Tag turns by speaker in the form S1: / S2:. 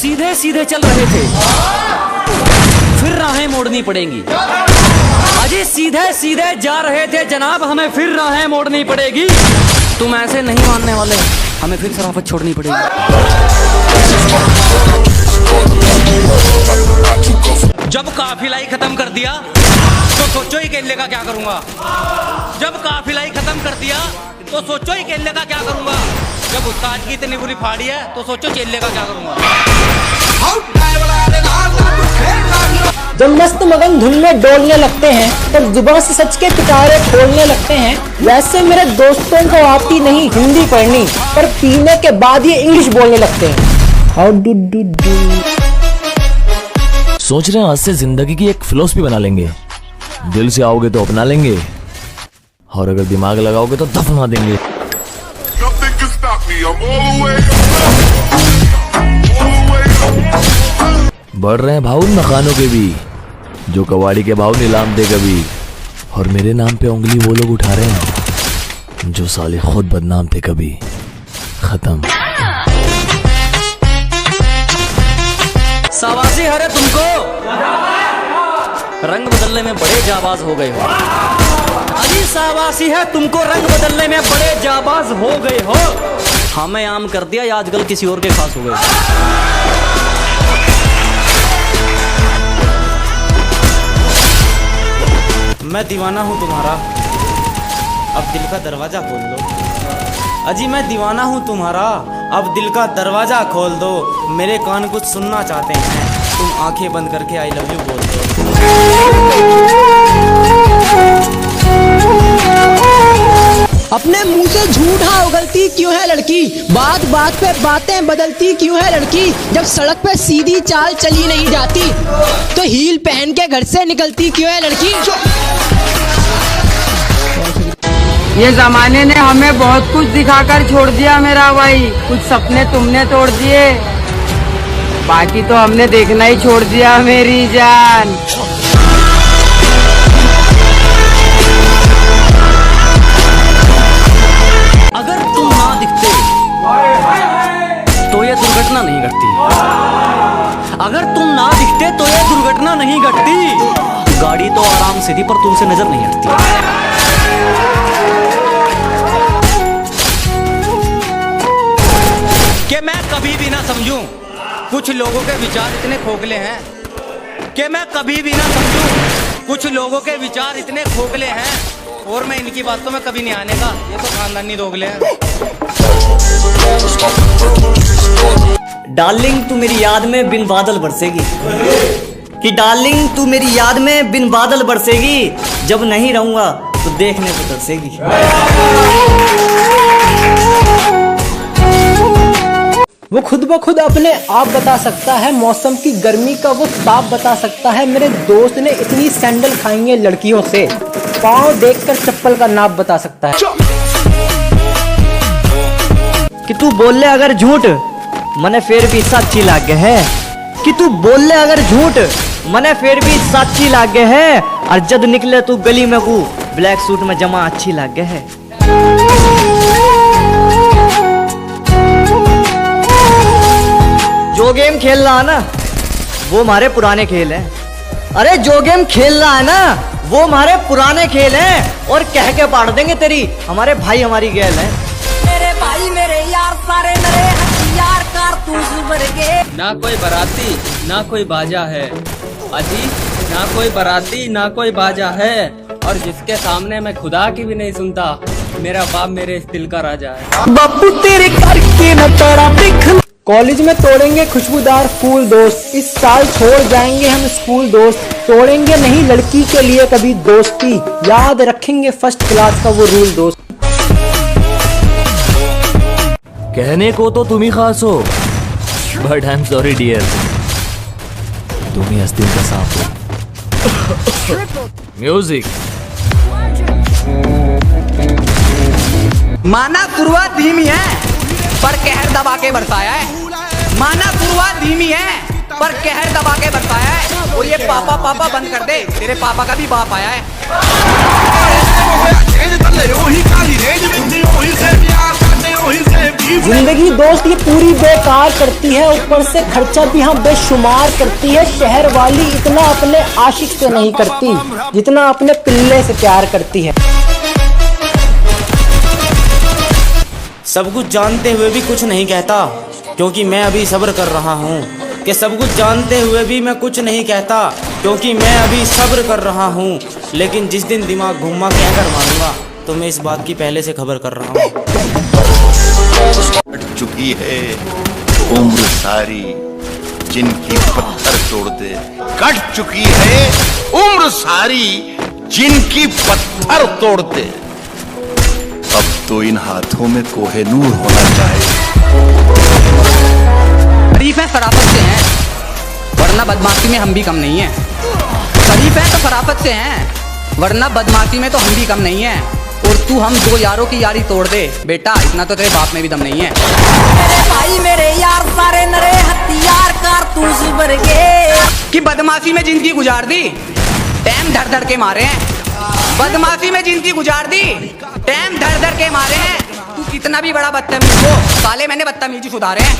S1: सीधे सीधे चल रहे थे, फिर राहें मोड़नी पड़ेंगी। अजी सीधे सीधे जा रहे थे जनाब, हमें फिर राहें मोड़नी पड़ेगी। तुम ऐसे नहीं मानने वाले, हमें फिर शराफत छोड़नी पड़ेगी। जब काफिला ही खत्म कर दिया तो सोचो ही केले का क्या करूंगा। जब काफिला ही खत्म कर दिया तो सोचो ही केले का क्या करूंगा। जब उस्ताद की इतनी बुरी फाड़ी है तो सोचो चेले का क्या करूंगा।
S2: जब मस्त मगन धुन में डोलने लगते हैं तब जुबान से सच के पिटारे खोलने लगते हैं। वैसे मेरे दोस्तों को आती नहीं हिंदी पढ़नी, पर पीने के बाद ये इंग्लिश बोलने लगते हैं। How do do do.
S3: सोच रहे हैं आज से जिंदगी की एक फिलॉसफी बना लेंगे। दिल से आओगे तो अपना लेंगे, और अगर दिमाग लगाओगे तो दफना देंगे। बढ़ रहे हैं भाव उन मकानों के भी जो कबाड़ी के भाव नीलाम दे कभी, और मेरे नाम पे उंगली वो लोग उठा रहे हैं जो साले खुद बदनाम थे कभी। खत्म।
S1: शाबाशी है रे तुमको, रंग बदलने में बड़े जाबाज हो गए हो। अजी शाबाशी है तुमको, रंग बदलने में बड़े जाबाज हो गए हो। हमें आम कर दिया या आजकल किसी और के खास हो गए। मैं दीवाना हूँ तुम्हारा, अब दिल का दरवाजा खोल दो। अजी मैं दीवाना हूँ तुम्हारा, अब दिल का दरवाजा खोल दो। मेरे कान कुछ सुनना चाहते हैं, तुम आंखें बंद करके आई लव यू बोल दो।
S2: अपने मुंह से झूठा उगलती क्यों है लड़की, बात बात पे बातें बदलती क्यों है लड़की। जब सड़क पे सीधी चाल चली नहीं जाती तो हील पहन के घर से निकलती क्यों है लड़की।
S4: ये जमाने ने हमें बहुत कुछ दिखाकर छोड़ दिया मेरा भाई, कुछ सपने तुमने तोड़ दिए, बाकी तो हमने देखना ही छोड़ दिया मेरी जान।
S1: अगर तुम ना दिखते तो ये दुर्घटना नहीं घटती। अगर तुम ना दिखते तो ये दुर्घटना नहीं घटती। गाड़ी तो आराम से थी पर तुमसे नजर नहीं हटती। कि मैं कभी भी ना समझूं कुछ लोगों के विचार इतने खोखले हैं, कि मैं कभी भी ना समझूं कुछ लोगों के विचार इतने खोखले हैं, और मैं इनकी बातों में कभी नहीं आने का। ये तो खानदानी दोगले हैं। डार्लिंग तू मेरी याद में बिन बादल बरसेगी, कि डार्लिंग तू मेरी याद में बिन बादल बरसेगी। जब नहीं रहूंगा तो देखने को तरसेगी।
S2: वो खुद ब खुद अपने आप बता सकता है, मौसम की गर्मी का वो ताप बता सकता है। मेरे दोस्त ने इतनी सैंडल खाई है लड़कियों से, पाँव देखकर चप्पल का नाप बता सकता है।
S1: कि तू बोल ले अगर झूठ मने फिर भी सच्ची लागे है, कि तू बोल ले अगर झूठ मने फिर भी सच्ची लागे है। और जब निकले तू गली में वो ब्लैक सूट में जमा अच्छी लागे है। जो गेम खेल रहा है ना वो हमारे पुराने खेल हैं। अरे जो गेम खेल रहा है ना वो हमारे पुराने खेल हैं, और कह के पाड़ देंगे तेरी हमारे भाई हमारी गैल है।
S5: मेरे भाई मेरे यार सारे मेरे हथियार कारतूस भर के।
S6: ना कोई बाराती ना कोई बाजा है, अजी ना कोई बाराती ना कोई बाजा है, और जिसके सामने मैं खुदा की भी नहीं सुनता, मेरा बाप मेरे इस दिल का राजा है।
S2: बापू तेरे करके न तोड़ा दिख। कॉलेज में तोड़ेंगे खुशबूदार फूल दोस्त, इस साल छोड़ जाएंगे हम स्कूल दोस्त। तोड़ेंगे नहीं लड़की के लिए कभी दोस्ती, याद रखेंगे फर्स्ट क्लास का वो रूल दोस्त।
S3: कहने को तो तुम ही खास हो, but I am sorry dear, तुम ही अस्तिन का सांप हो। म्यूजिक।
S4: माना शुरुआत धीमी है पर कहर दबा के बरसाया है। माना शुरुआत धीमी है पर कहर दबा के बरसाया है। और ये पापा पापा बंद कर दे, तेरे पापा का भी बाप आया है।
S7: वही काली रेंज में थी, वही से प्यार करते, वही से
S2: जिंदगी दोस्त ये पूरी बेकार करती है, ऊपर से खर्चा भी हम बेशुमार करती है। शहर वाली इतना अपने आशिक से नहीं करती जितना अपने पिल्ले से प्यार करती है।
S1: सब कुछ जानते हुए भी कुछ नहीं कहता, क्योंकि मैं अभी सब्र कर रहा हूँ। कि सब कुछ जानते हुए भी मैं कुछ नहीं कहता, क्योंकि मैं अभी सब्र कर रहा हूँ। लेकिन जिस दिन दिमाग घुमा कह कर मारूंगा, तो मैं इस बात की पहले से खबर कर रहा हूँ।
S7: कट चुकी है उम्र सारी जिनकी पत्थर तोड़ दे, कट चुकी है उम्र सारी जिनकी पत्थर तोड़ दे। अब तो इन हाथों में कोहिनूर होना चाहिए।
S4: शरीफ है शराफत से हैं, वरना बदमाशी में हम भी कम नहीं हैं। शरीफ है तो शराफत से हैं, वरना बदमाशी में तो हम भी कम नहीं हैं। और तू हम दो यारों की यारी तोड़ दे बेटा, इतना तो तेरे बाप में भी दम नहीं है।
S5: मेरे भाई मेरे यार सारे नरे हथियार कारतूस भर के
S4: कि बदमाशी में जिंदगी गुजार दी, टाइम धर धर के मारे हैं। बदमाशी में जिंदगी गुजार दी, टाइम धर धर के मारे हैं। तू कितना भी बड़ा बदतमीज हो, साले मैंने बदतमीजी सुधारे हैं।